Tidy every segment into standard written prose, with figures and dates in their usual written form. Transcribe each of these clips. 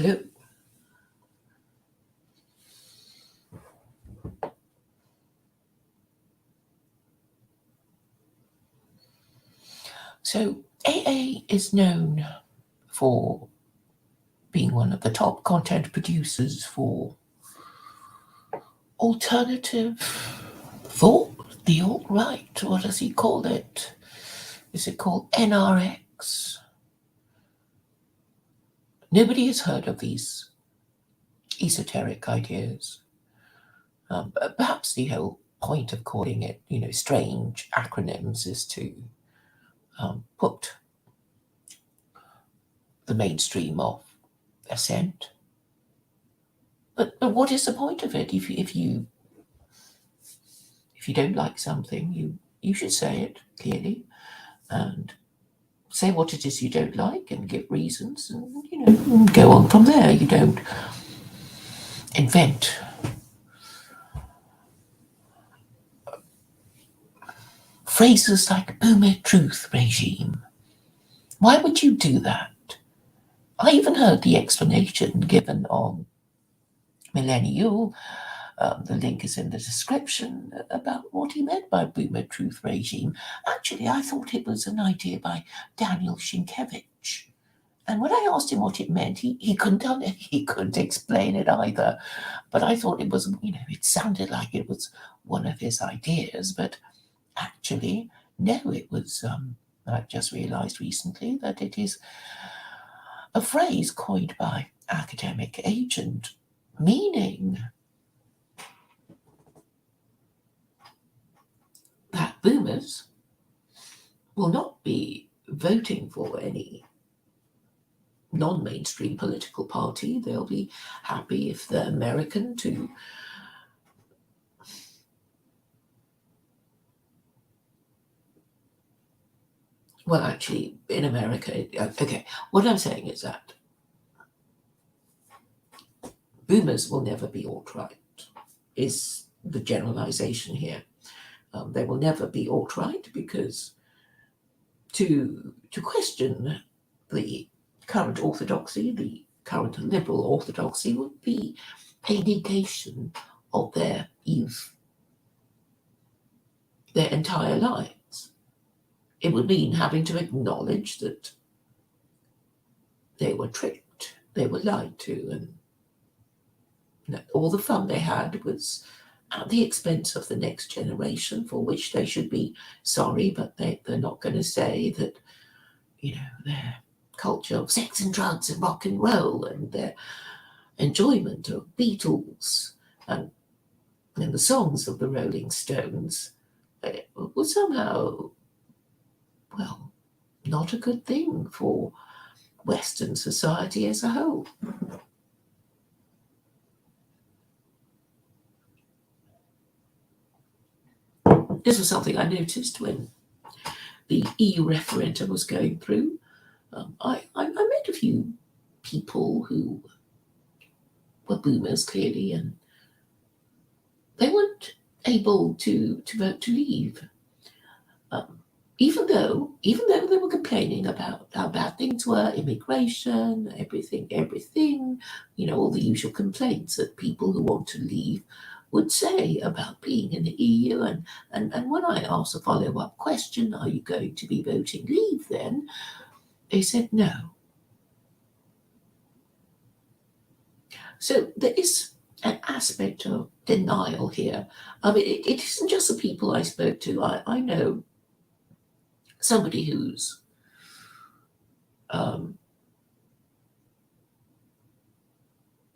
Hello. So AA is known for being one of the top content producers for alternative thought, the alt-right. What does he call it? Is it called NRX? Nobody has heard of these esoteric ideas. Perhaps the whole point of calling it, strange acronyms is to put the mainstream off their scent. But what is the point of it? If you don't like something, you should say it clearly and say what it is you don't like and give reasons, and go on from there. You don't invent phrases like boomer truth regime. Why would you do that? I even heard the explanation given on Millenniyule. The link is in the description about what he meant by boomer truth regime. Actually, I thought it was an idea by Daniel Sienkiewicz. And when I asked him what it meant, he couldn't explain it either. But I thought it was, it sounded like it was one of his ideas. But actually, no, it was, I've just realized recently that it is a phrase coined by academic agent, meaning that boomers will not be voting for any non-mainstream political party. They'll be happy if they're American to well, actually, in America, okay, what I'm saying is that boomers will never be alt-right, is the generalization here. They will never be alt-right because to question the current orthodoxy, the current liberal orthodoxy, would be a negation of their youth, their entire lives. It would mean having to acknowledge that they were tricked, they were lied to, and that all the fun they had was at the expense of the next generation, for which they should be sorry, but they're not going to say that, their culture of sex and drugs and rock and roll and their enjoyment of Beatles and the songs of the Rolling Stones was somehow, well, not a good thing for Western society as a whole. This was something I noticed when the EU referendum was going through. I met a few people who were boomers, clearly, and they weren't able to vote to leave. Even though they were complaining about how bad things were, immigration, everything, all the usual complaints that people who want to leave would say about being in the EU. And when I asked a follow-up question, are you going to be voting leave then? They said no. So there is an aspect of denial here. I mean, it isn't just the people I spoke to. I know somebody who's over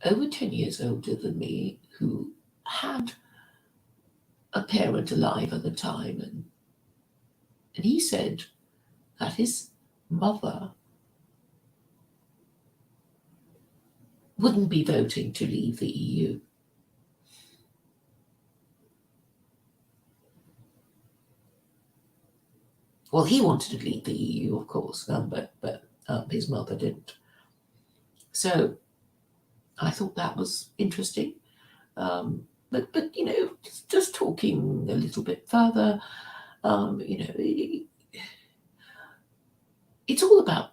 10 years older than me, who had a parent alive at the time, and he said that his mother wouldn't be voting to leave the EU. Well, he wanted to leave the EU, of course, but his mother didn't. So I thought that was interesting. But just talking a little bit further, it's all about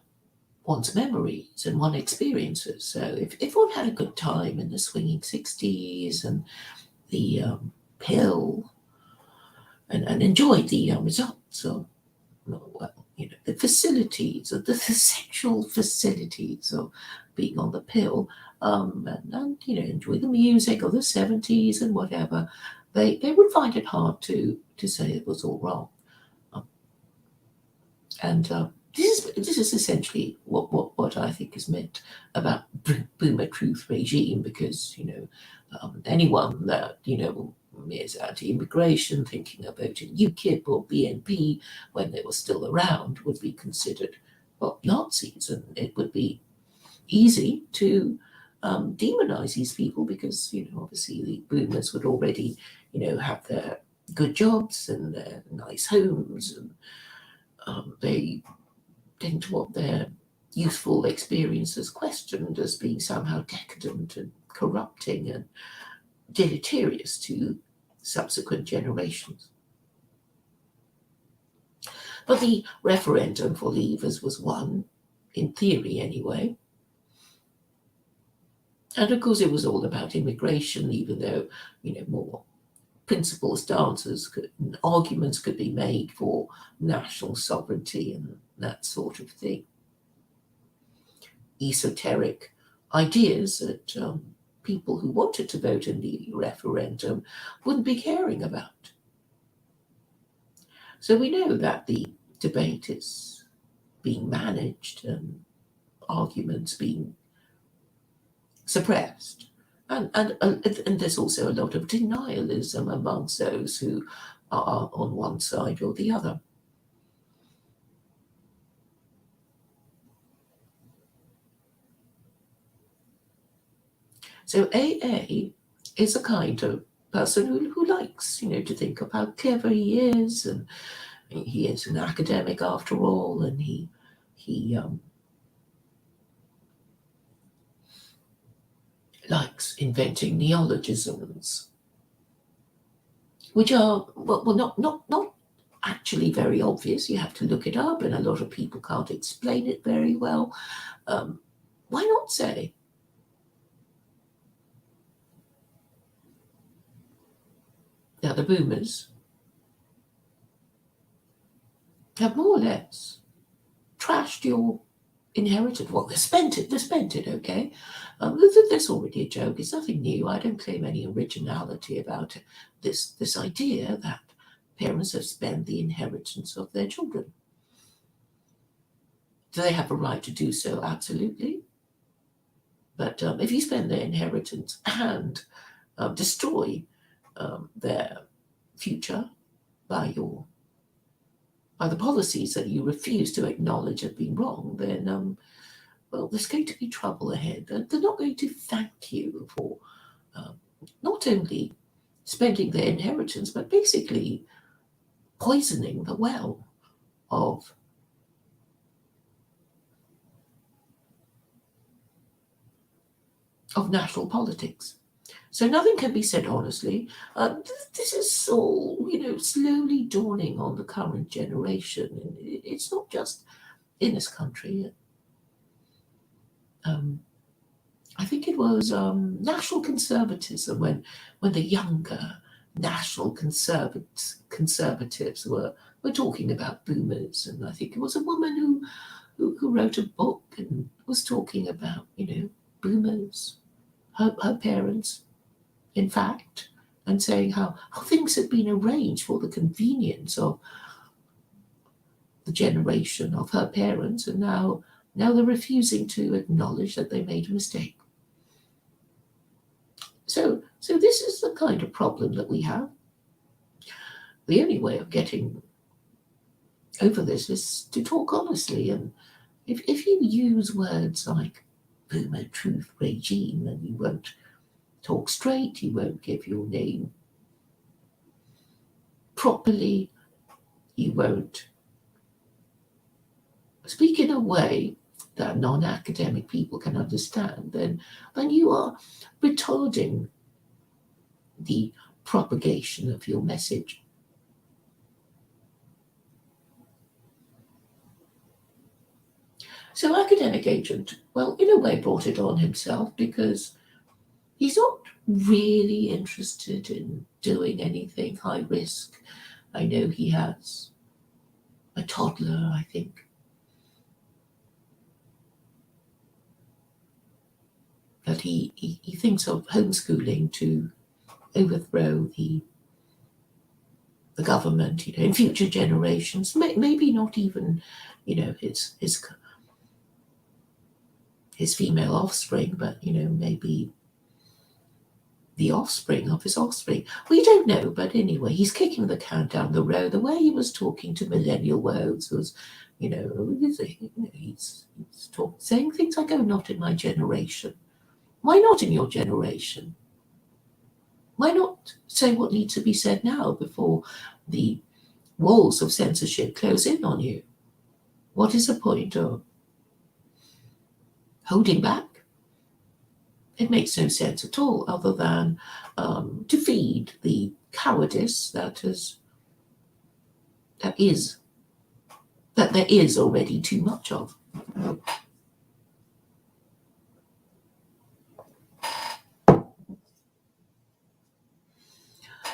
one's memories and one's experiences. So if one had a good time in the swinging 60s and the pill and enjoyed the results of, well, the facilities, of the sexual facilities of being on the pill, and enjoy the music of the 70s and whatever, they would find it hard to say it was all wrong. And this is essentially what I think is meant about boomer truth regime, because anyone that is anti-immigration, thinking of voting UKIP or BNP when they were still around, would be considered, well, Nazis, and it would be easy to demonize these people because obviously the boomers would already have their good jobs and their nice homes, and they didn't want their youthful experiences questioned as being somehow decadent and corrupting and deleterious to subsequent generations. But the referendum for leavers was won, in theory anyway. And of course it was all about immigration, even though, more principal stances and arguments could be made for national sovereignty and that sort of thing. Esoteric ideas that people who wanted to vote in the referendum wouldn't be caring about. So we know that the debate is being managed and arguments being suppressed. And there's also a lot of denialism amongst those who are on one side or the other. So AA is a kind of person who likes, to think of how clever he is, and he is an academic after all, and he likes inventing neologisms, which are not actually very obvious. You have to look it up, and a lot of people can't explain it very well. Why not say, now the boomers have more or less trashed your inheritance. Well, they spent it, okay? That's already a joke. It's nothing new. I don't claim any originality about it. This idea that parents have spent the inheritance of their children. Do they have a right to do so? Absolutely. But if you spend their inheritance and destroy their future by the policies that you refuse to acknowledge have been wrong, then well, there's going to be trouble ahead. They're not going to thank you for not only spending their inheritance, but basically poisoning the well of national politics. So nothing can be said honestly. This is all, slowly dawning on the current generation. And it's not just in this country. I think it was national conservatism when the younger national conservatives were talking about boomers, and I think it was a woman who wrote a book and was talking about boomers, her parents, in fact, and saying how things had been arranged for the convenience of the generation of her parents, and now they're refusing to acknowledge that they made a mistake. So this is the kind of problem that we have. The only way of getting over this is to talk honestly, and if you use words like boomer truth regime, and you won't talk straight, you won't give your name properly, you won't speak in a way that non-academic people can understand, then you are retarding the propagation of your message. So academic agent, well, in a way brought it on himself because he's not really interested in doing anything high risk. I know he has a toddler, I think, that he thinks of homeschooling to overthrow the government, in future generations. Maybe not even, his female offspring, but maybe the offspring of his offspring. We don't know, but anyway, he's kicking the can down the road. The way he was talking to millennial worlds was, he's saying things like, "Oh, not in my generation." Why not in your generation? Why not say what needs to be said now before the walls of censorship close in on you? What is the point of holding back? It makes no sense at all, other than to feed the cowardice that there is already too much of.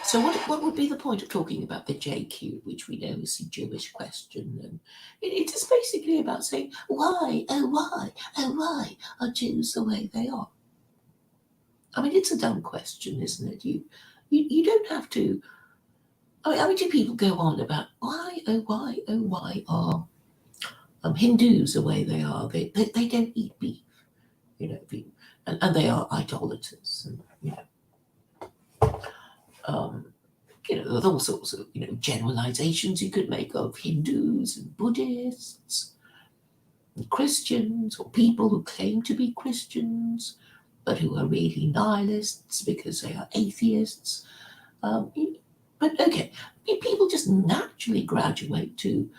So what would be the point of talking about the JQ, which we know is the Jewish question? And it is basically about saying, why are Jews the way they are? I mean, it's a dumb question, isn't it? You don't have to. I mean, how many people go on about why are Hindus the way they are? They don't eat beef, and they are idolaters, and there's all sorts of generalizations you could make of Hindus and Buddhists and Christians, or people who claim to be Christians but who are really nihilists because they are atheists. But okay, people just naturally graduate to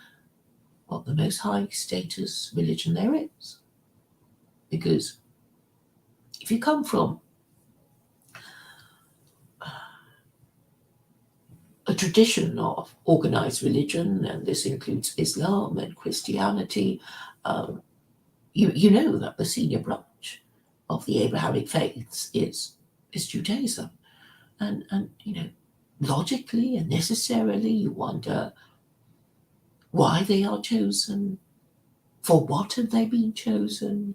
what the most high status religion there is. Because if you come from a tradition of organized religion, and this includes Islam and Christianity, you know that the senior branch of the Abrahamic faiths is Judaism. And logically and necessarily you wonder why they are chosen, for what have they been chosen,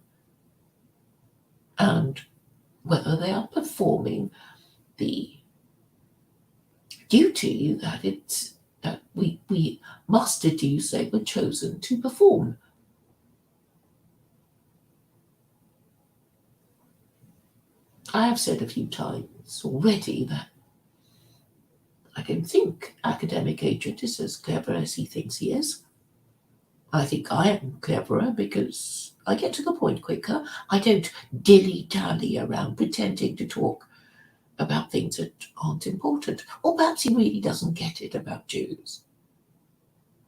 and whether they are performing the duty that we must deduce they were chosen to perform. I have said a few times already that I don't think academic agent is as clever as he thinks he is. I think I am cleverer because I get to the point quicker. I don't dilly-dally around pretending to talk about things that aren't important. Or perhaps he really doesn't get it about Jews.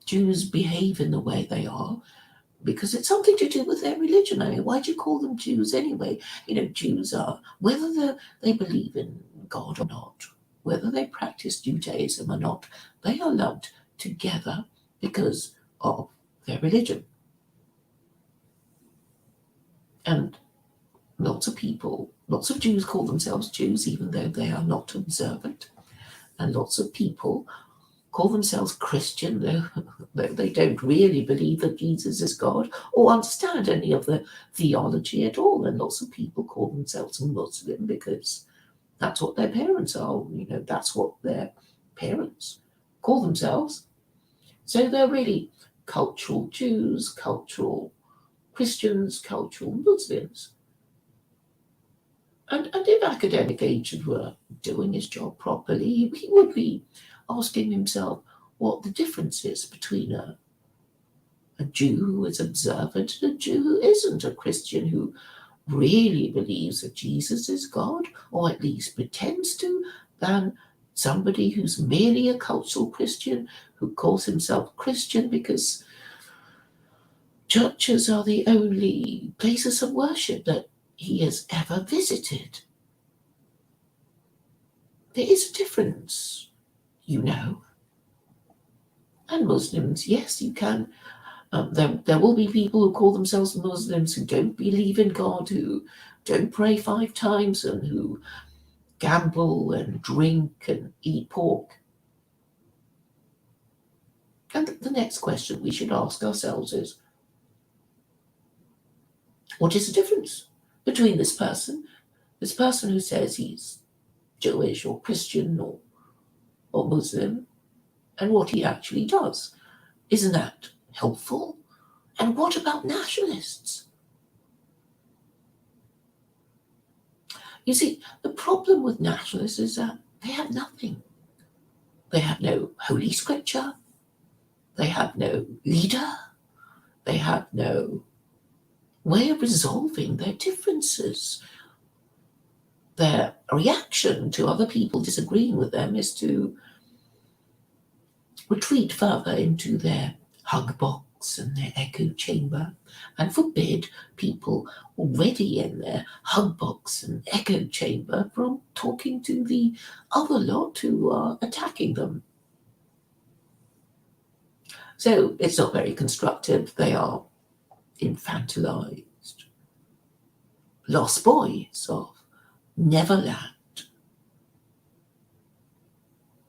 Jews behave in the way they are because it's something to do with their religion. I mean, why do you call them Jews anyway? Jews are, whether they believe in God or not, whether they practice Judaism or not, they are lumped together because of their religion. And lots of Jews call themselves Jews even though they are not observant. And lots of people call themselves Christian though they don't really believe that Jesus is God or understand any of the theology at all. And lots of people call themselves Muslim because that's what their parents are. That's what their parents call themselves. So they're really cultural Jews, cultural Christians, cultural Muslims. And if academic agent were doing his job properly, he would be asking himself what the difference is between a Jew who is observant and a Jew who isn't, a Christian who really believes that Jesus is God, or at least pretends to, than somebody who's merely a cultural Christian who calls himself Christian because churches are the only places of worship that he has ever visited. There is a difference, And Muslims, yes, you can There will be people who call themselves Muslims who don't believe in God, who don't pray 5 times, and who gamble and drink and eat pork. And the next question we should ask ourselves is, what is the difference between this person who says he's Jewish or Christian or Muslim, and what he actually does? Isn't that helpful? And what about nationalists? You see, the problem with nationalists is that they have nothing. They have no holy scripture. They have no leader. They have no way of resolving their differences. Their reaction to other people disagreeing with them is to retreat further into their hug box and their echo chamber and forbid people already in their hug box and echo chamber from talking to the other lot who are attacking them. So it's not very constructive. They are infantilized, lost boys of Neverland.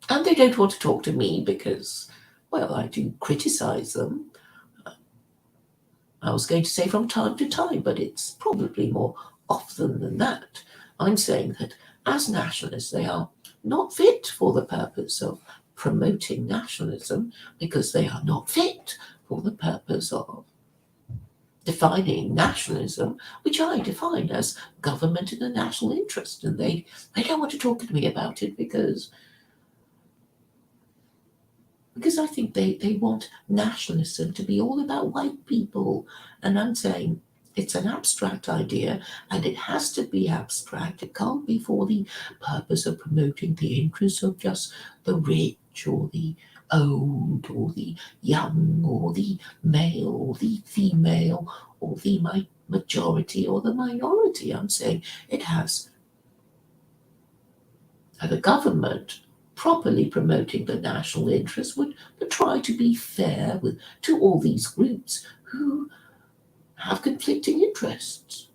And they don't want to talk to me because, well, I do criticize them. I was going to say from time to time, but it's probably more often than that. I'm saying that as nationalists, they are not fit for the purpose of promoting nationalism because they are not fit for the purpose of defining nationalism, which I define as government in the national interest. And they don't want to talk to me about it because I think they want nationalism to be all about white people. And I'm saying it's an abstract idea, and it has to be abstract. It can't be for the purpose of promoting the interests of just the rich or the old or the young or the male or the female or the majority or the minority. I'm saying it has the government properly promoting the national interest would try to be fair to all these groups who have conflicting interests.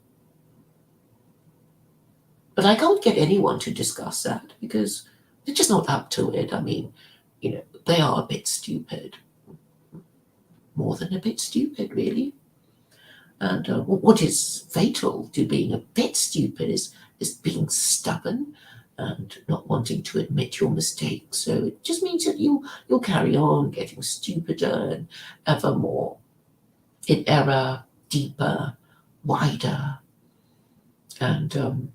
But I can't get anyone to discuss that because they're just not up to it. I mean, they are a bit stupid. More than a bit stupid, really. And what is fatal to being a bit stupid is being stubborn and not wanting to admit your mistakes. So it just means that you'll carry on getting stupider and ever more in error, deeper, wider. And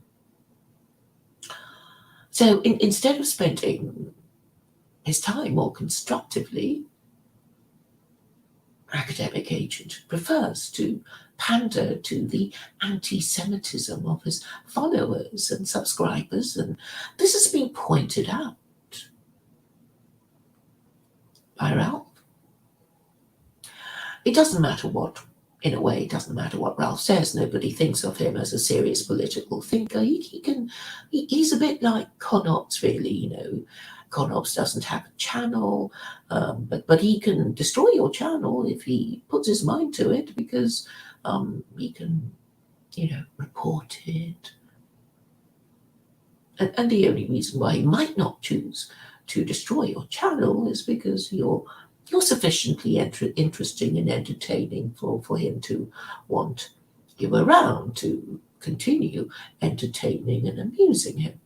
so instead of spending his time more constructively, academic agent prefers to pander to the anti-Semitism of his followers and subscribers, and this has been pointed out by Ralph. It doesn't matter what, in a way, it doesn't matter what Ralph says. Nobody thinks of him as a serious political thinker. He's a bit like Konops, really. Konops doesn't have a channel, but he can destroy your channel if he puts his mind to it, because he can, report it. And the only reason why he might not choose to destroy your channel is because you're sufficiently interesting and entertaining for him to want you around to continue entertaining and amusing him.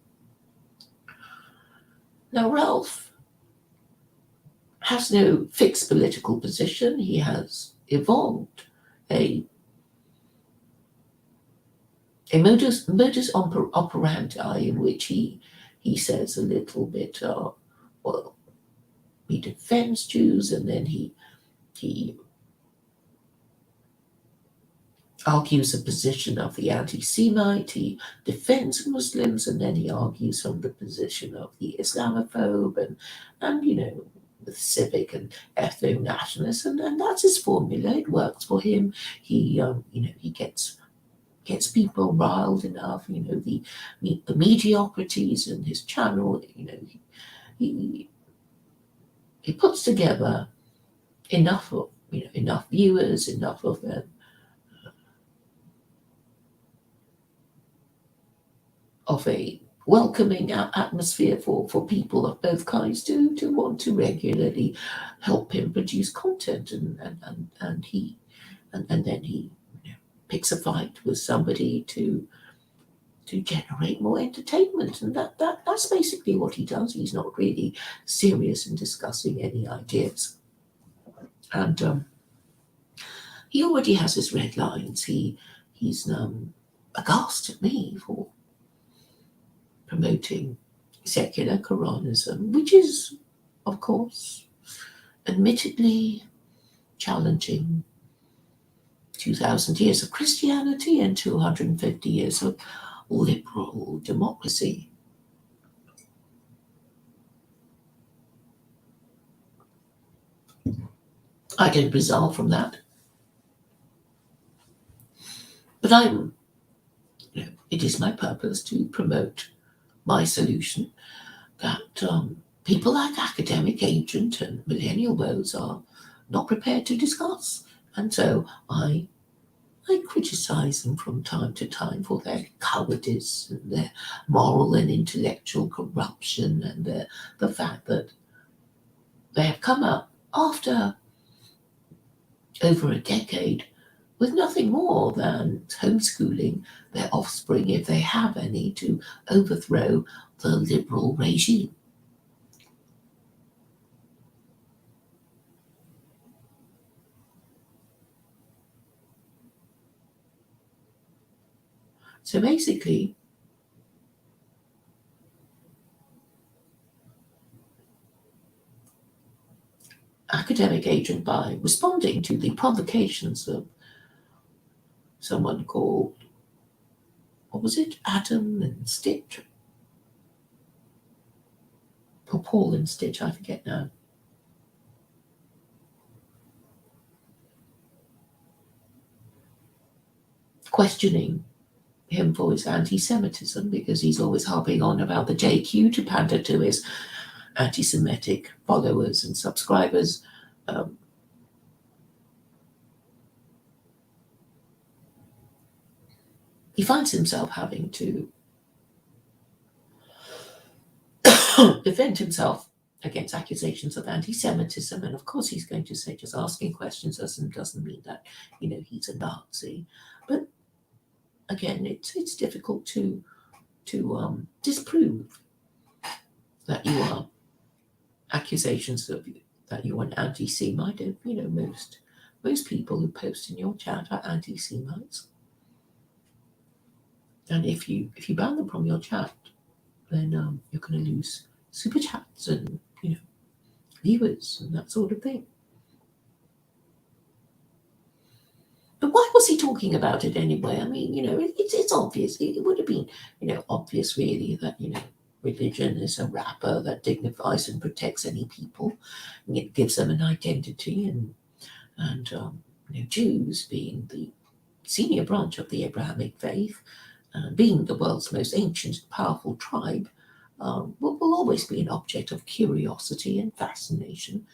Now, Ralph has no fixed political position. He has evolved a modus operandi in which he says a little bit, he defends Jews, and then he argues a position of the anti-Semite, he defends Muslims, and then he argues from the position of the Islamophobe and the civic and ethno-nationalist, and that's his formula. It works for him. He gets people riled enough. The mediocrities in his channel. He puts together enough enough viewers, enough of a welcoming atmosphere for people of both kinds to want to regularly help him produce content, and he and then he picks a fight with somebody to generate more entertainment, and that's basically what he does. He's not really serious in discussing any ideas, and he already has his red lines. He's aghast at me for promoting secular Koranism, which is, of course, admittedly challenging 2,000 years of Christianity and 250 years of liberal democracy. I don't resolve from that. But it is my purpose to promote my solution that people like Academic Agent and Millennial Woes are not prepared to discuss. And so I criticize them from time to time for their cowardice and their moral and intellectual corruption, and the fact that they have come up after over a decade with nothing more than homeschooling their offspring, if they have any, to overthrow the liberal regime. So basically, Academic Agent, by responding to the provocations of someone called, what was it, Adam and Stitch? Or Paul and Stitch, I forget now. Questioning him for his anti-Semitism, because he's always harping on about the JQ to pander to his anti-Semitic followers and subscribers. He finds himself having to defend himself against accusations of anti-Semitism, and of course he's going to say just asking questions doesn't mean that he's a Nazi. But again, it's difficult to disprove that you are accusations of that you're an anti-Semite. Most people who post in your chat are anti-Semites, and if you ban them from your chat, then you're going to lose super chats and viewers and that sort of thing. But why was he talking about it anyway? I mean, it's obvious. It would have been, obvious really that, religion is a wrapper that dignifies and protects any people. And it gives them an identity, and Jews being the senior branch of the Abrahamic faith, being the world's most ancient and powerful tribe, will always be an object of curiosity and fascination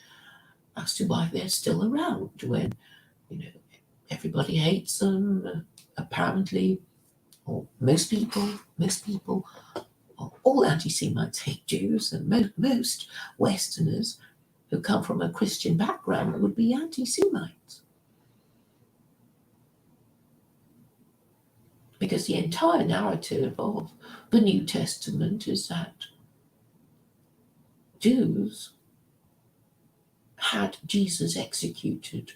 as to why they're still around when, everybody hates them, apparently, or most people, all anti-Semites hate Jews, and most Westerners who come from a Christian background would be anti-Semites. Because the entire narrative of the New Testament is that Jews had Jesus executed.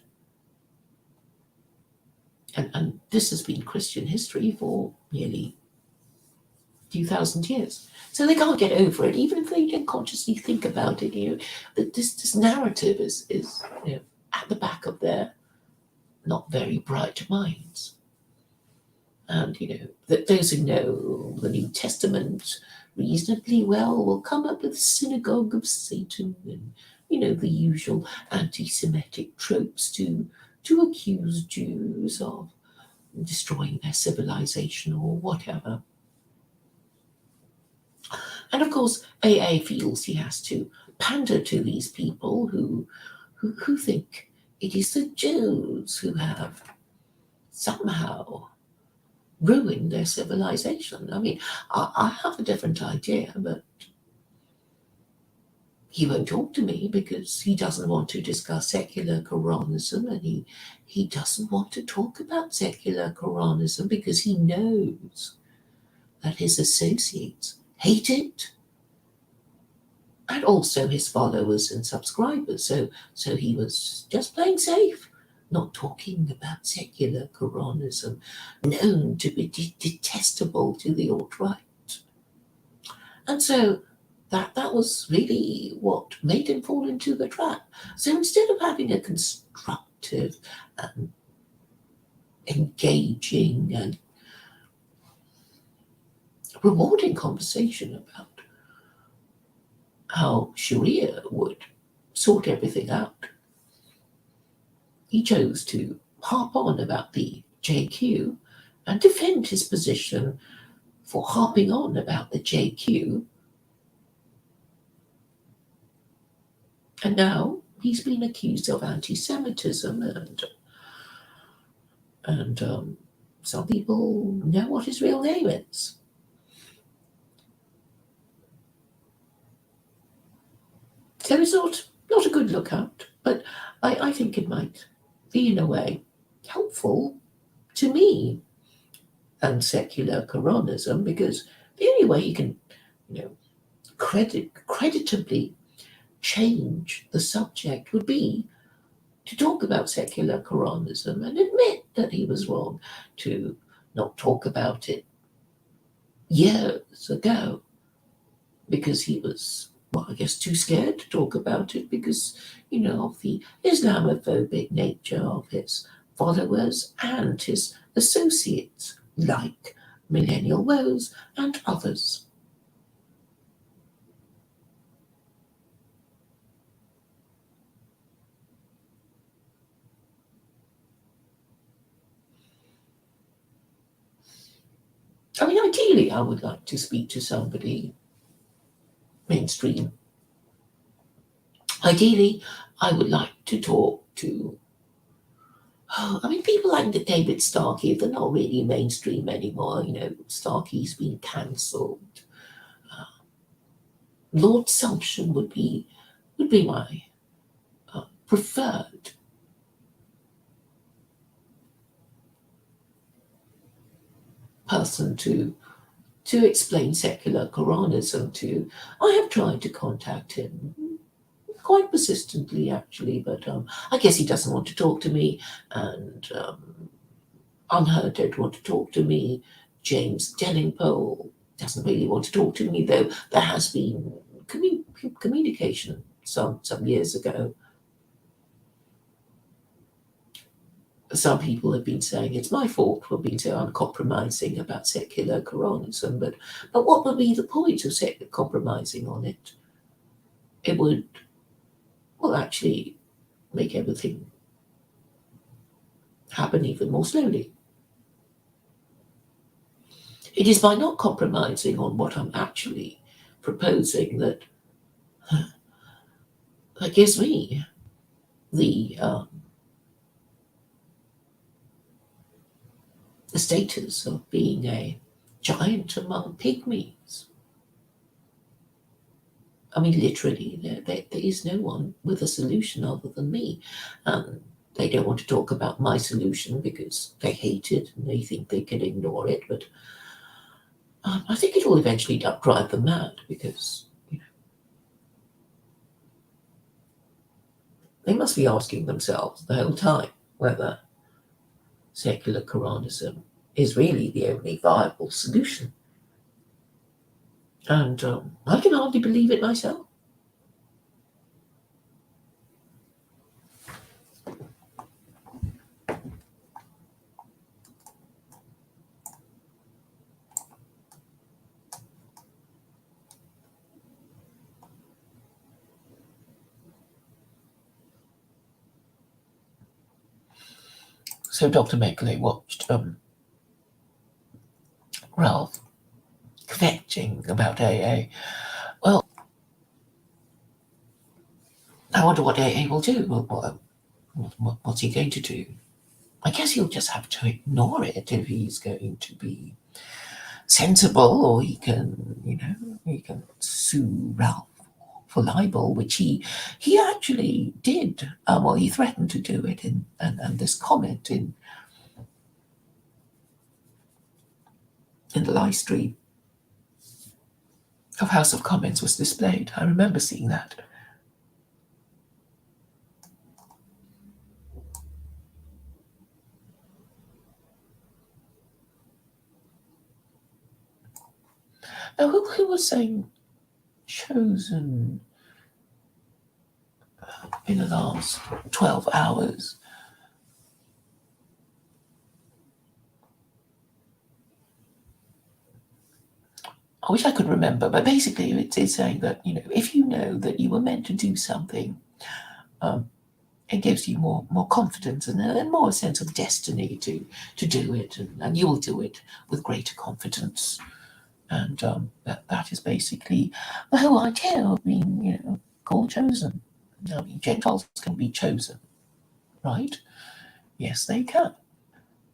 And this has been Christian history for nearly 2,000 years. So they can't get over it, even if they didn't consciously think about it. That this narrative is at the back of their not very bright minds. And that those who know the New Testament reasonably well will come up with the synagogue of Satan and the usual anti-Semitic tropes to accuse Jews of destroying their civilization or whatever. And of course, AA feels he has to pander to these people who think it is the Jews who have somehow ruined their civilization. I mean, I have a different idea, but he won't talk to me because he doesn't want to discuss secular Koranism, and he doesn't want to talk about secular Koranism because he knows that his associates hate it, and also his followers and subscribers. So he was just playing safe, not talking about secular Koranism, known to be detestable to the alt-right. And so that was really what made him fall into the trap. So instead of having a constructive and engaging and rewarding conversation about how Sharia would sort everything out, he chose to harp on about the JQ and defend his position for harping on about the JQ. And now he's been accused of anti-Semitism, and some people know what his real name is. So it's not a good lookout, but I think it might be, in a way, helpful to me and secular Koranism, because the only way you can, creditably change the subject would be to talk about secular Koranism and admit that he was wrong, to not talk about it years ago because he was, I guess, too scared to talk about it because, of the Islamophobic nature of his followers and his associates, like Millennial Woes and others. I mean, ideally, I would like to speak to somebody mainstream. Ideally, I would like to talk to, people like David Starkey. They're not really mainstream anymore. Starkey's been cancelled. Lord Sumption would be my preferred person to explain secular Koranism to. I have tried to contact him quite persistently, actually, but I guess he doesn't want to talk to me, and Unheard don't want to talk to me. James Dellingpole doesn't really want to talk to me, though there has been communication some years ago. Some people have been saying it's my fault for being so uncompromising about secular Koranism, but what would be the point of compromising on it? It would, actually make everything happen even more slowly. It is by not compromising on what I'm actually proposing that gives me the status of being a giant among pygmies. I mean, literally, there is no one with a solution other than me. They don't want to talk about my solution because they hate it and they think they can ignore it. But I think it will eventually drive them mad because they must be asking themselves the whole time whether secular Koranism is really the only viable solution. And I can hardly believe it myself. So Dr. Megley watched Ralph kvetching about AA. Well, I wonder what AA will do. Well, What's he going to do? I guess he'll just have to ignore it if he's going to be sensible, or he can sue Ralph for libel, which he actually did. Well, he threatened to do it and this comment in the live stream of House of Commons was displayed. I remember seeing that. Now, who was saying chosen in the last 12 hours? I wish I could remember, but basically it's saying that, if you know that you were meant to do something, it gives you more confidence and more a sense of destiny to do it, and you will do it with greater confidence. And that is basically the whole idea of being, called chosen. I mean, Gentiles can be chosen, right? Yes, they can.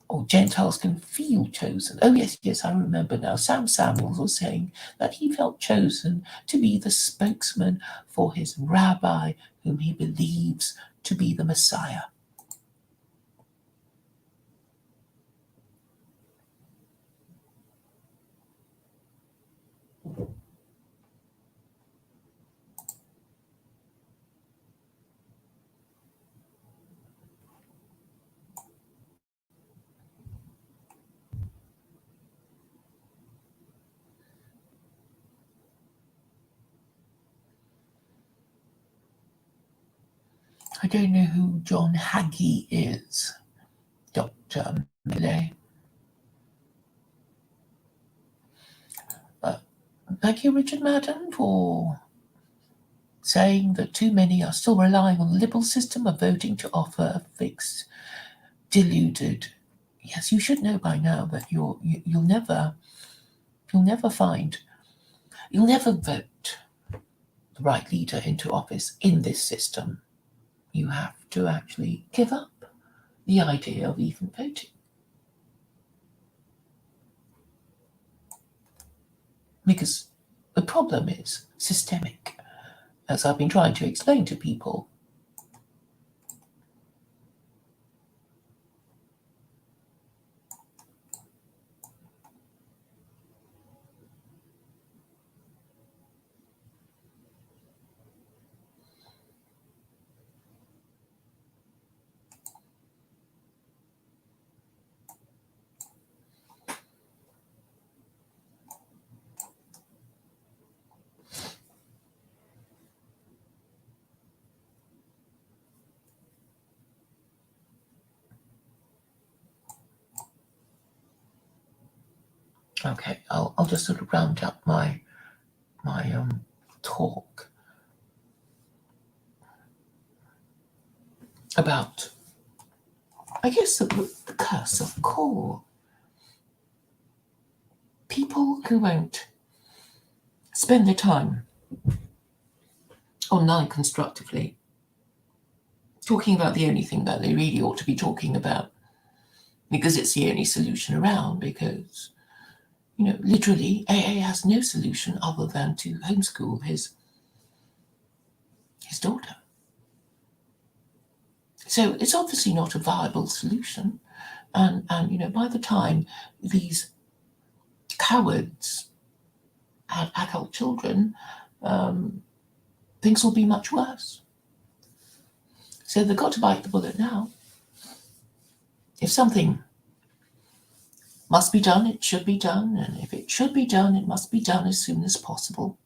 Or Gentiles can feel chosen. Oh, yes, I remember now. Sam Samuels was saying that he felt chosen to be the spokesman for his rabbi, whom he believes to be the Messiah. I don't know who John Hagee is, Dr. Millay. Thank you, Richard Madden, for saying that too many are still relying on the liberal system of voting to offer a fixed, deluded. Yes, you should know by now that you'll never vote the right leader into office in this system. You have to actually give up the idea of even voting. Because the problem is systemic, as I've been trying to explain to people. Okay, I'll just sort of round up my talk about, I guess, the curse of core. People who won't spend their time online constructively talking about the only thing that they really ought to be talking about, because it's the only solution around, because literally AA has no solution other than to homeschool his daughter. So it's obviously not a viable solution. And by the time these cowards have adult children, things will be much worse. So they've got to bite the bullet now. If something must be done, it should be done. And if it should be done, it must be done as soon as possible.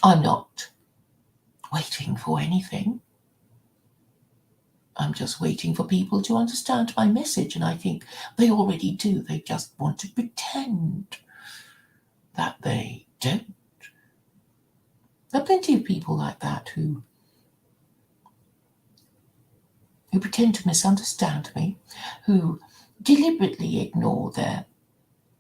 I'm not waiting for anything. I'm just waiting for people to understand my message, and I think they already do. They just want to pretend that they don't. There are plenty of people like that who pretend to misunderstand me, who deliberately ignore their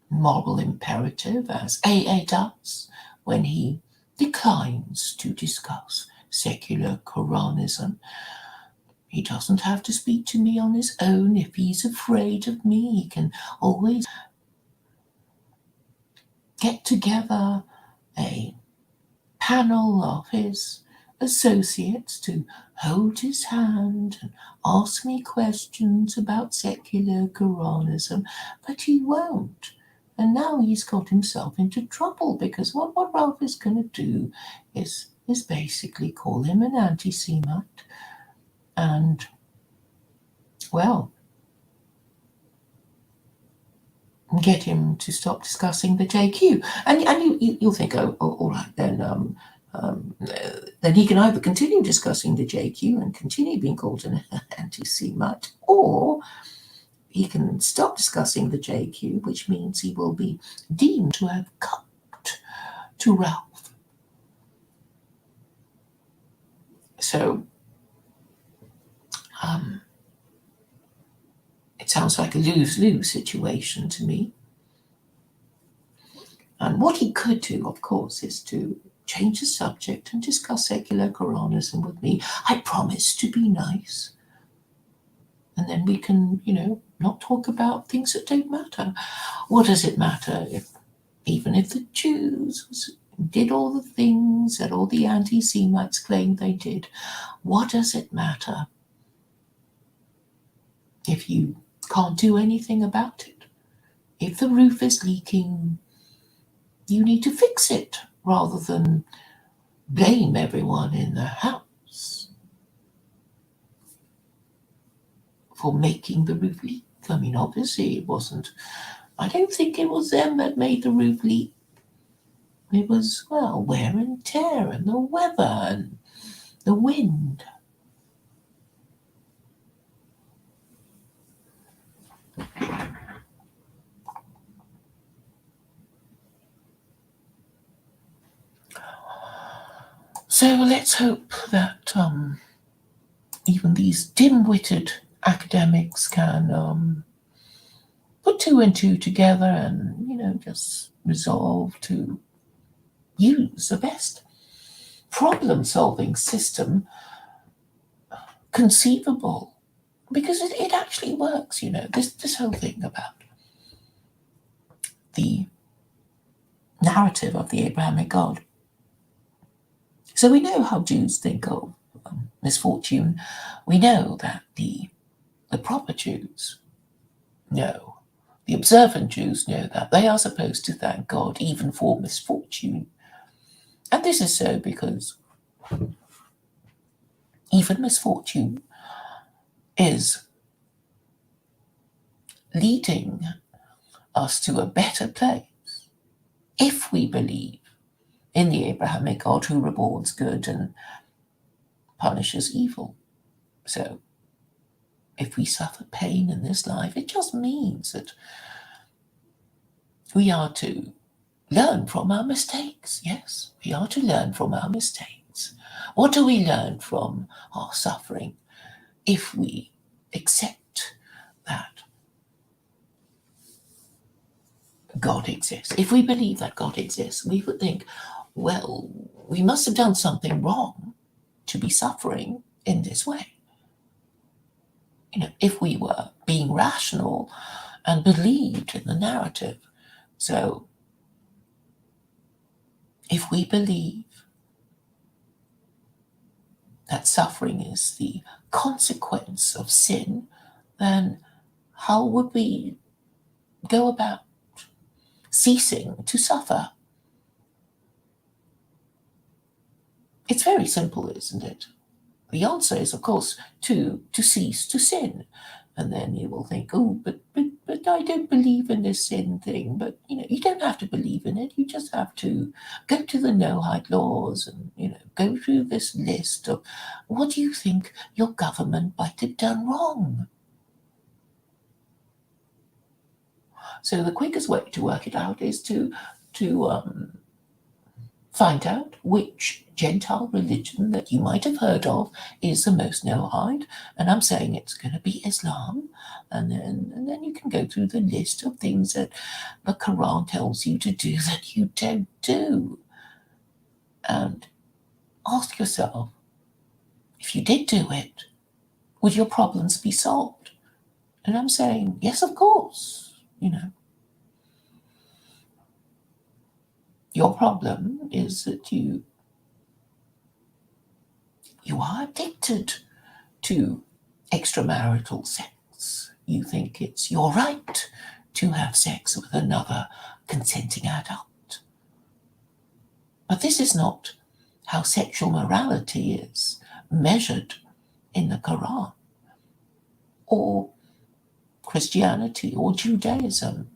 moral imperative, as AA does when he declines to discuss secular Koranism. He doesn't have to speak to me on his own. If he's afraid of me, he can always get together a panel of his associates to hold his hand and ask me questions about secular Koranism, but he won't. And now he's got himself into trouble because what Ralph is going to do is basically call him an anti-Semite and, well, get him to stop discussing the JQ. And you'll think, oh, all right, then he can either continue discussing the JQ and continue being called an anti-Semite, or he can stop discussing the JQ, which means he will be deemed to have cut to Ralph. So, it sounds like a lose-lose situation to me. And what he could do, of course, is to change the subject and discuss secular Koranism with me. I promise to be nice. And then we can, not talk about things that don't matter. What does it matter even if the Jews did all the things that all the anti-Semites claimed they did? What does it matter if you can't do anything about it? If the roof is leaking, you need to fix it rather than blame everyone in the house for making the roof leak. I mean, obviously it wasn't. I don't think it was them that made the roof leak. It was, wear and tear and the weather and the wind. So let's hope that even these dim-witted academics can put two and two together and, just resolve to use the best problem-solving system conceivable. Because it actually works, this whole thing about the narrative of the Abrahamic God. So we know how Jews think of misfortune. We know that the proper Jews know, the observant Jews know that they are supposed to thank God even for misfortune. And this is so because even misfortune is leading us to a better place if we believe in the Abrahamic God who rewards good and punishes evil. So, if we suffer pain in this life, it just means that we are to learn from our mistakes. Yes, we are to learn from our mistakes. What do we learn from our suffering if we accept that God exists? If we believe that God exists, we would think, well, we must have done something wrong to be suffering in this way. If we were being rational and believed in the narrative. So, if we believe that suffering is the consequence of sin, then how would we go about ceasing to suffer? It's very simple, isn't it? The answer is, of course, to cease to sin. And then you will think, oh, but I don't believe in this sin thing. But, you don't have to believe in it. You just have to go to the no-hide laws and, go through this list of what do you think your government might have done wrong. So the quickest way to work it out is to find out which Gentile religion that you might have heard of is the most no-hide, and I'm saying it's going to be Islam, and then you can go through the list of things that the Quran tells you to do that you don't do, and ask yourself, if you did do it, would your problems be solved? And I'm saying, yes, of course. Your problem is that you are addicted to extramarital sex. You think it's your right to have sex with another consenting adult. But this is not how sexual morality is measured in the Quran or Christianity or Judaism.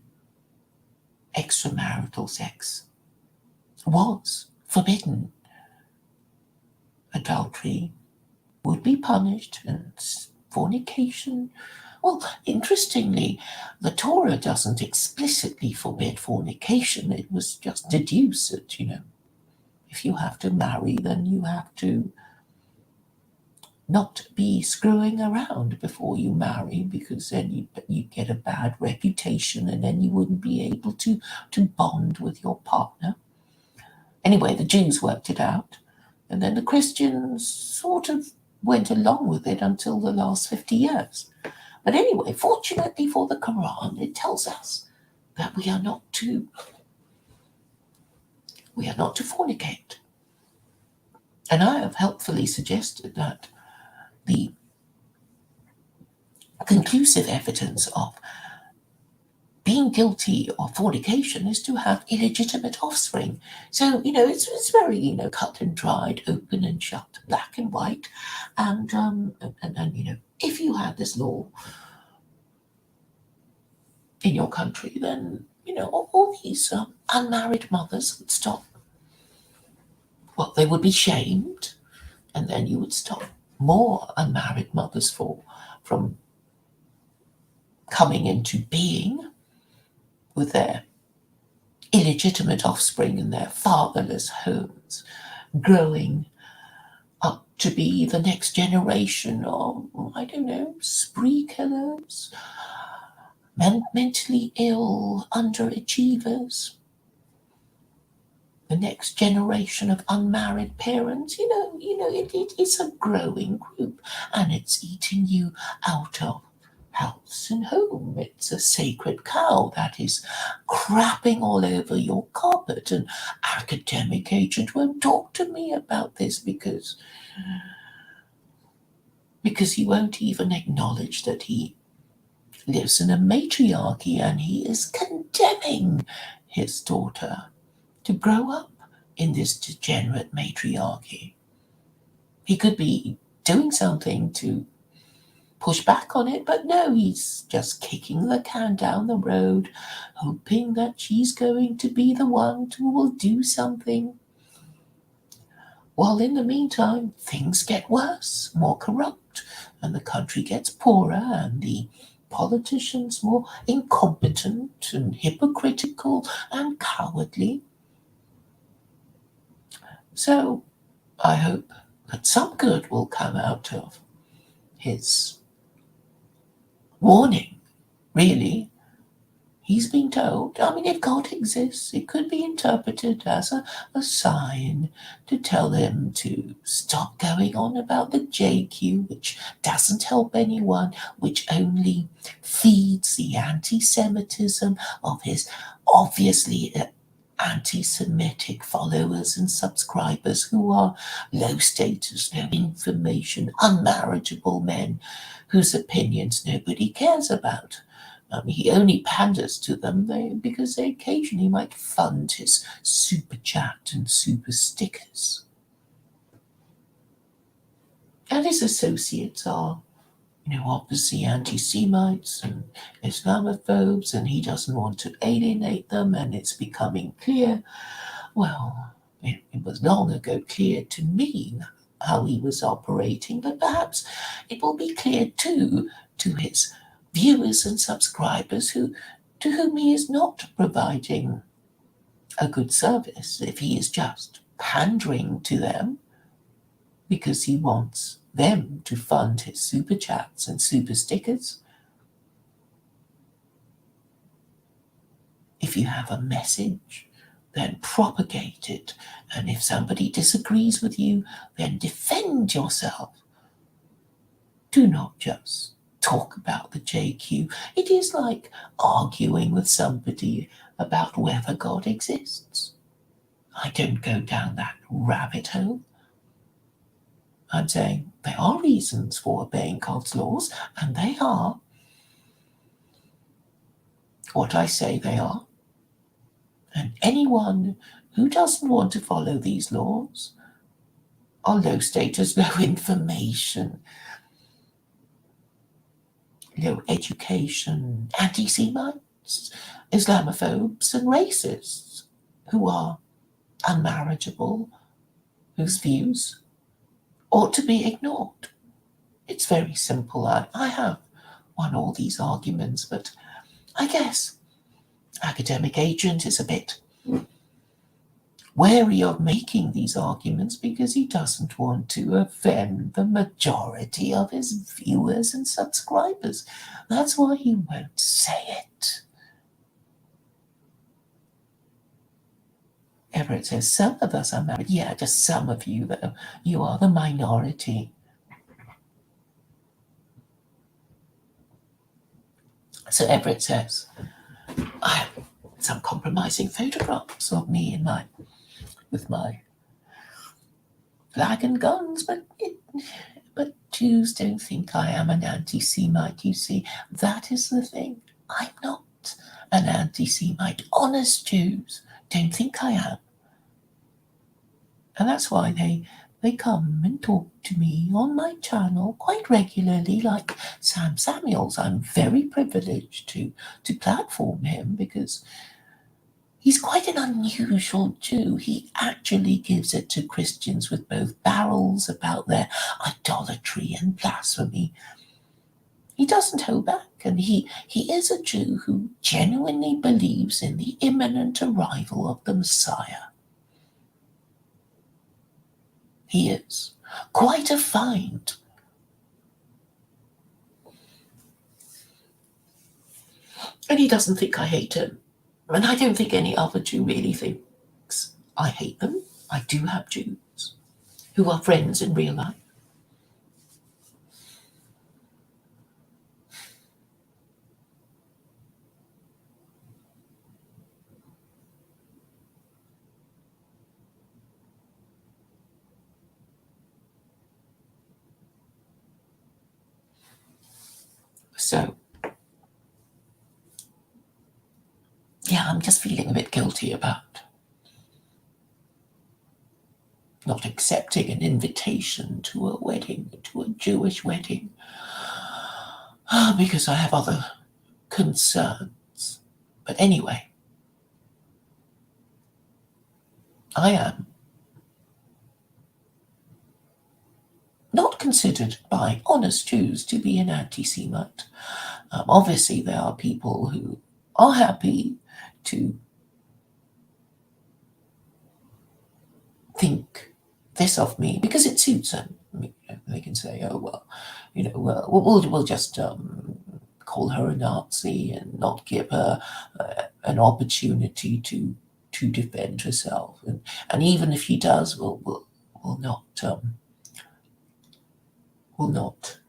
Extramarital sex was forbidden. Adultery would be punished, and fornication. Well, interestingly, the Torah doesn't explicitly forbid fornication. It was just deduced that, if you have to marry, then you have to not be screwing around before you marry, because then you get a bad reputation, and then you wouldn't be able to bond with your partner. Anyway, the Jews worked it out, and then the Christians sort of went along with it until the last 50 years. But anyway, fortunately for the Quran, it tells us that we are not to fornicate. And I have helpfully suggested that the conclusive evidence of being guilty of fornication is to have illegitimate offspring. So, it's very, cut and dried, open and shut, black and white. And if you had this law in your country, then, all these unmarried mothers would stop. Well, they would be shamed, and then you would stop more unmarried mothers from coming into being with their illegitimate offspring in their fatherless homes, growing up to be the next generation of, I don't know, spree killers, mentally ill underachievers, the next generation of unmarried parents. It's a growing group, and it's eating you out of house and home. It's a sacred cow that is crapping all over your carpet. An academic agent won't talk to me about this because he won't even acknowledge that he lives in a matriarchy, and he is condemning his daughter to grow up in this degenerate matriarchy. He could be doing something to push back on it, but no, he's just kicking the can down the road, hoping that she's going to be the one who will do something. While in the meantime, things get worse, more corrupt, and the country gets poorer, and the politicians more incompetent and hypocritical and cowardly. So I hope that some good will come out of his warning. Really, he's been told. I mean, if God exists, it could be interpreted as a sign to tell him to stop going on about the JQ, which doesn't help anyone, which only feeds the anti-Semitism of his obviously anti-Semitic followers and subscribers, who are low status, no information, unmarriageable men whose opinions nobody cares about. He only panders to them because they occasionally might fund his super chat and super stickers. And his associates are, obviously anti-Semites and Islamophobes, and he doesn't want to alienate them, and it's becoming clear. Well, it was long ago clear to me how he was operating, but perhaps it will be clear too to his viewers and subscribers to whom he is not providing a good service if he is just pandering to them because he wants them to fund his super chats and super stickers. If you have a message, then propagate it. And if somebody disagrees with you, then defend yourself. Do not just talk about the JQ. It is like arguing with somebody about whether God exists. I don't go down that rabbit hole. I'm saying there are reasons for obeying God's laws, and they are what I say they are. And anyone who doesn't want to follow these laws are low status, low information, low education, anti-Semites, Islamophobes, and racists who are unmarriageable, whose views ought to be ignored. It's very simple. I have won all these arguments, but I guess academic agent is a bit wary of making these arguments because he doesn't want to offend the majority of his viewers and subscribers. That's why he won't say it. Everett says, some of us are married. Yeah, just some of you, though. You are the minority. So Everett says, I have some compromising photographs of me with my flag and guns, but Jews don't think I am an anti-Semite, you see. That is the thing. I'm not an anti-Semite. Honest Jews don't think I am. And that's why they come and talk to me on my channel quite regularly, like Sam Samuels. I'm very privileged to platform him because he's quite an unusual Jew. He actually gives it to Christians with both barrels about their idolatry and blasphemy. He doesn't hold back, and he is a Jew who genuinely believes in the imminent arrival of the Messiah. He is quite a find. And he doesn't think I hate him. And I don't think any other Jew really thinks I hate them. I do have Jews who are friends in real life. So, yeah, I'm just feeling a bit guilty about not accepting an invitation to a wedding, to a Jewish wedding, because I have other concerns. But anyway, I am not considered by honest Jews to be an anti-Semite. Obviously, there are people who are happy to think this of me because it suits them. I mean, they can say, "Oh well, we'll just call her a Nazi and not give her an opportunity to defend herself, and even if she does, we'll not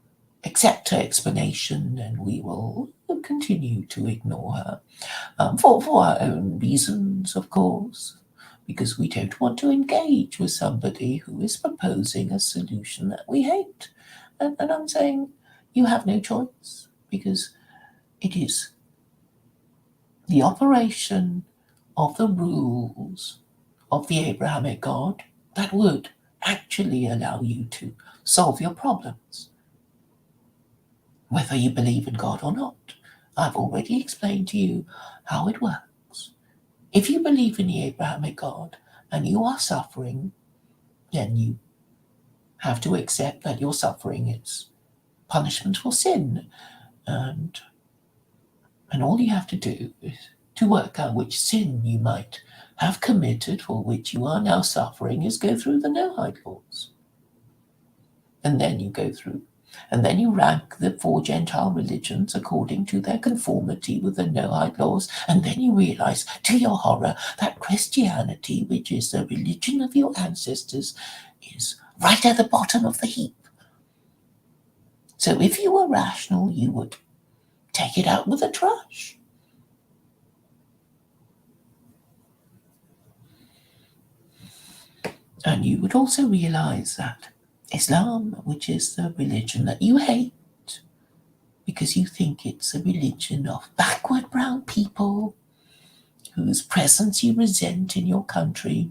accept her explanation, and we will continue to ignore her for our own reasons, of course, because we don't want to engage with somebody who is proposing a solution that we hate." And I'm saying you have no choice because it is the operation of the rules of the Abrahamic God that would actually allow you to solve your problems, whether you believe in God or not. I've already explained to you how it works. If you believe in the Abrahamic God and you are suffering, then you have to accept that your suffering is punishment for sin. And all you have to do is to work out which sin you might have committed for which you are now suffering is go through the Noahide laws. And then you go through. And then you rank the 4 Gentile religions according to their conformity with the Noahide laws. And then you realize, to your horror, that Christianity, which is the religion of your ancestors, is right at the bottom of the heap. So if you were rational, you would take it out with the trash. And you would also realize that Islam, which is the religion that you hate because you think it's a religion of backward brown people whose presence you resent in your country,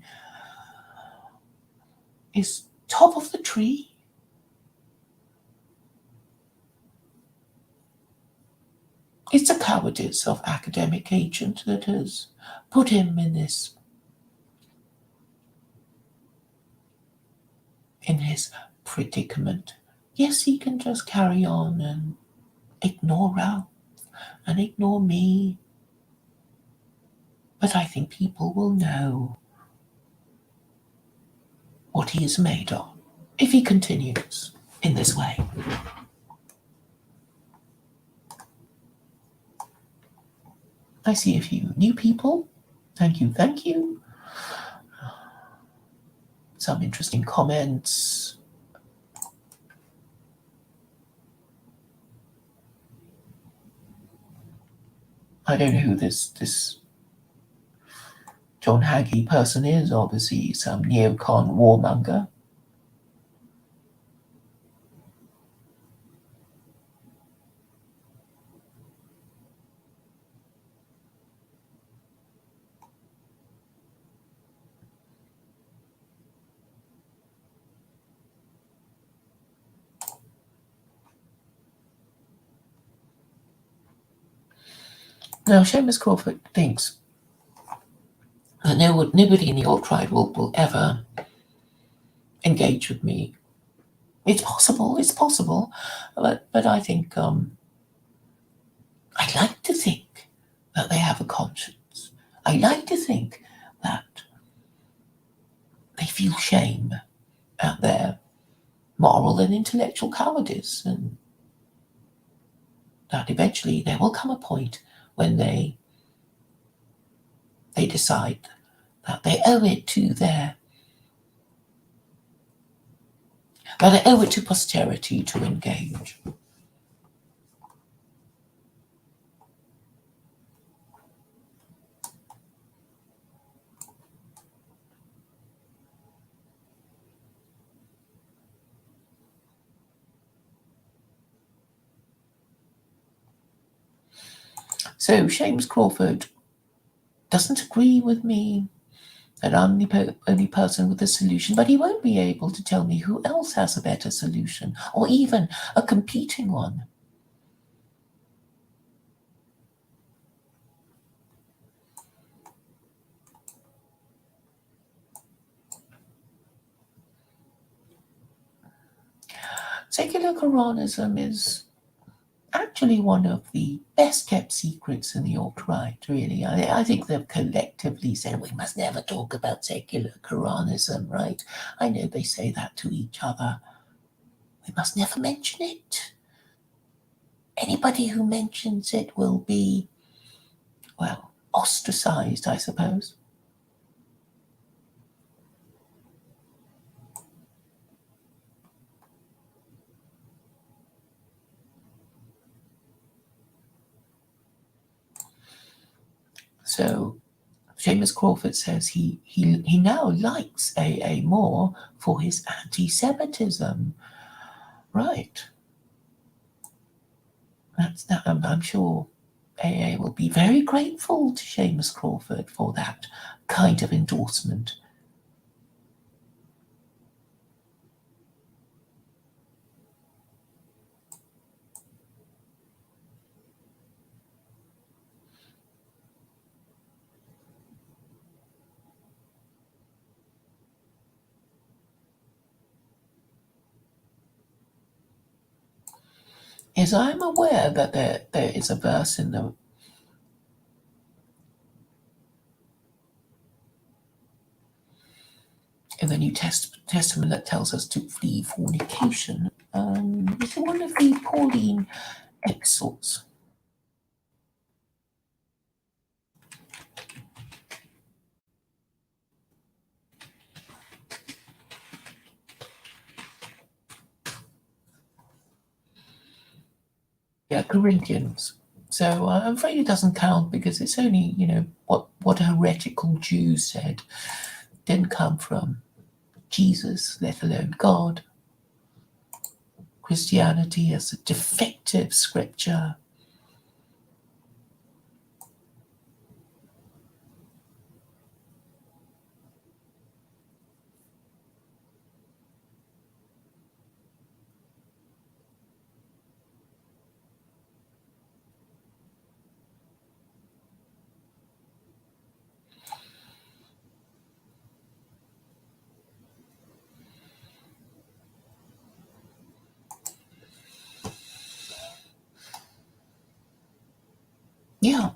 is top of the tree. It's the cowardice of academic agent that has put him in his predicament. Yes, he can just carry on and ignore Ralph and ignore me. But I think people will know what he is made of if he continues in this way. I see a few new people. Thank you, thank you. Some interesting comments. I don't know who this John Hagee person is. Obviously, some neocon warmonger. Now, Seamus Crawford thinks that nobody in the alt-right will ever engage with me. It's possible, but I think I'd like to think that they have a conscience. I like to think that they feel shame at their moral and intellectual cowardice, and that eventually there will come a point when they decide that they owe it to posterity to engage. So Seamus Crawford doesn't agree with me that I'm the only person with a solution, but he won't be able to tell me who else has a better solution, or even a competing one. Secular Koranism is actually one of the best kept secrets in the alt-right, really. I think they've collectively said we must never talk about secular Koranism, right? I know they say that to each other. We must never mention it. Anybody who mentions it will be, well, ostracized, I suppose. So Seamus Crawford says he now likes AA more for his anti-Semitism. Right. I'm sure AA will be very grateful to Seamus Crawford for that kind of endorsement. Yes, I am aware that there is a verse in the New Testament that tells us to flee fornication. It's one of the Pauline epistles. Yeah, Corinthians. So I'm afraid it doesn't count because it's only, what heretical Jews said didn't come from Jesus, let alone God. Christianity is a defective scripture. Yeah,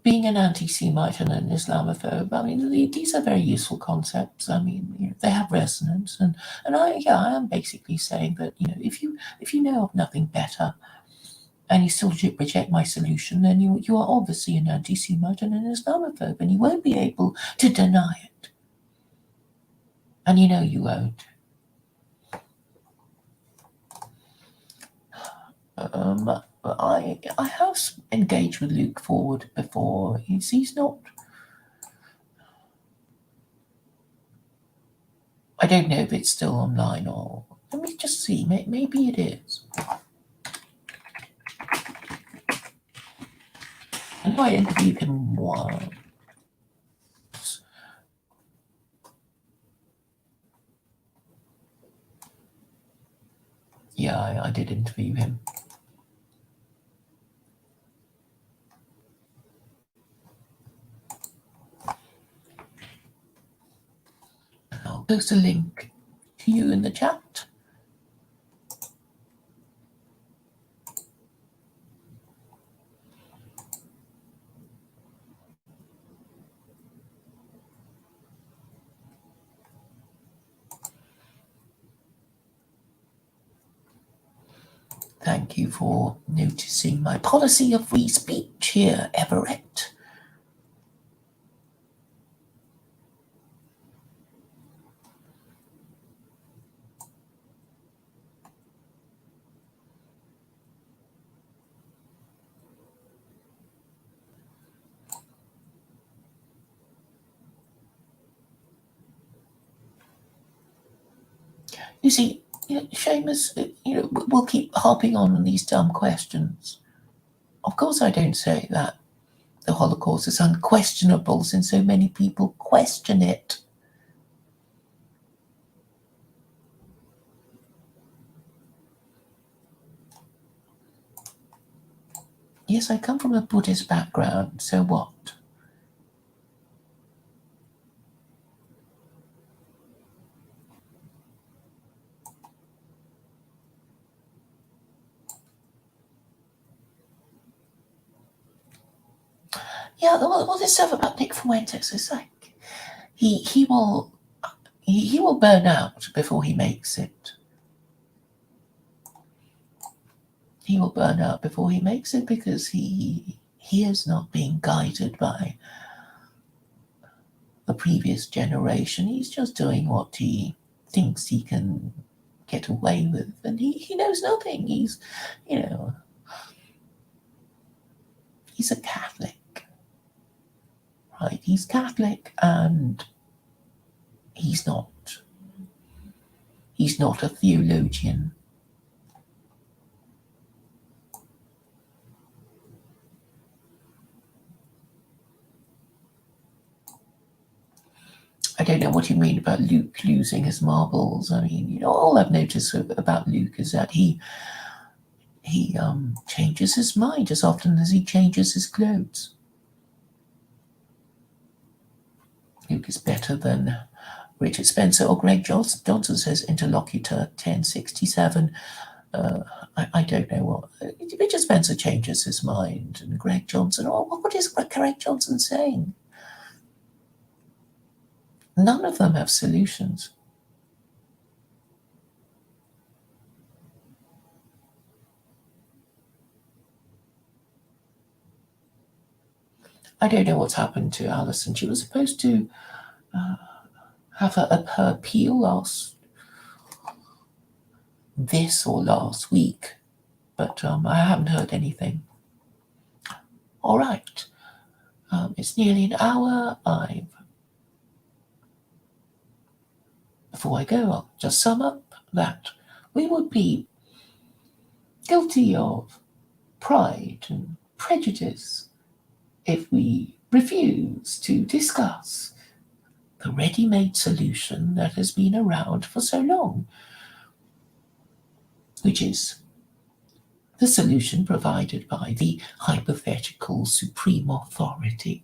being an anti-Semite and an Islamophobe, I mean, these are very useful concepts. I mean, they have resonance, and I am basically saying that if you know of nothing better, and you still reject my solution, then you are obviously an anti-Semite and an Islamophobe, and you won't be able to deny it, and you won't. I have engaged with Luke Ford before. He's not. I don't know if it's still online or. Let me just see. Maybe it is. I know I interviewed him once. Yeah, I did interview him. I'll post a link to you in the chat. Thank you for noticing my policy of free speech here, Everett. You see, Seamus, we'll keep harping on these dumb questions. Of course, I don't say that the Holocaust is unquestionable since so many people question it. Yes, I come from a Buddhist background, so what? Yeah, well, this stuff about Nick Fuentes is like he will burn out before he makes it. He will burn out before he makes it because he is not being guided by the previous generation. He's just doing what he thinks he can get away with, and he knows nothing. He's he's a Catholic, right? He's Catholic, and he's not a theologian. I don't know what you mean about Luke losing his marbles. I mean, all I've noticed about Luke is that he changes his mind as often as he changes his clothes. Luke is better than Richard Spencer or Greg Johnson, says interlocutor 1067. I don't know what. Richard Spencer changes his mind, and Greg Johnson. What is Greg Johnson saying? None of them have solutions. I don't know what's happened to Alison. She was supposed to have her appeal this or last week, but I haven't heard anything. All right, it's nearly an hour. Before I go, I'll just sum up that we would be guilty of pride and prejudice if we refuse to discuss the ready-made solution that has been around for so long, which is the solution provided by the hypothetical supreme authority,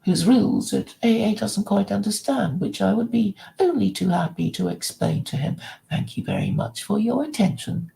whose rules that AA doesn't quite understand, which I would be only too happy to explain to him. Thank you very much for your attention.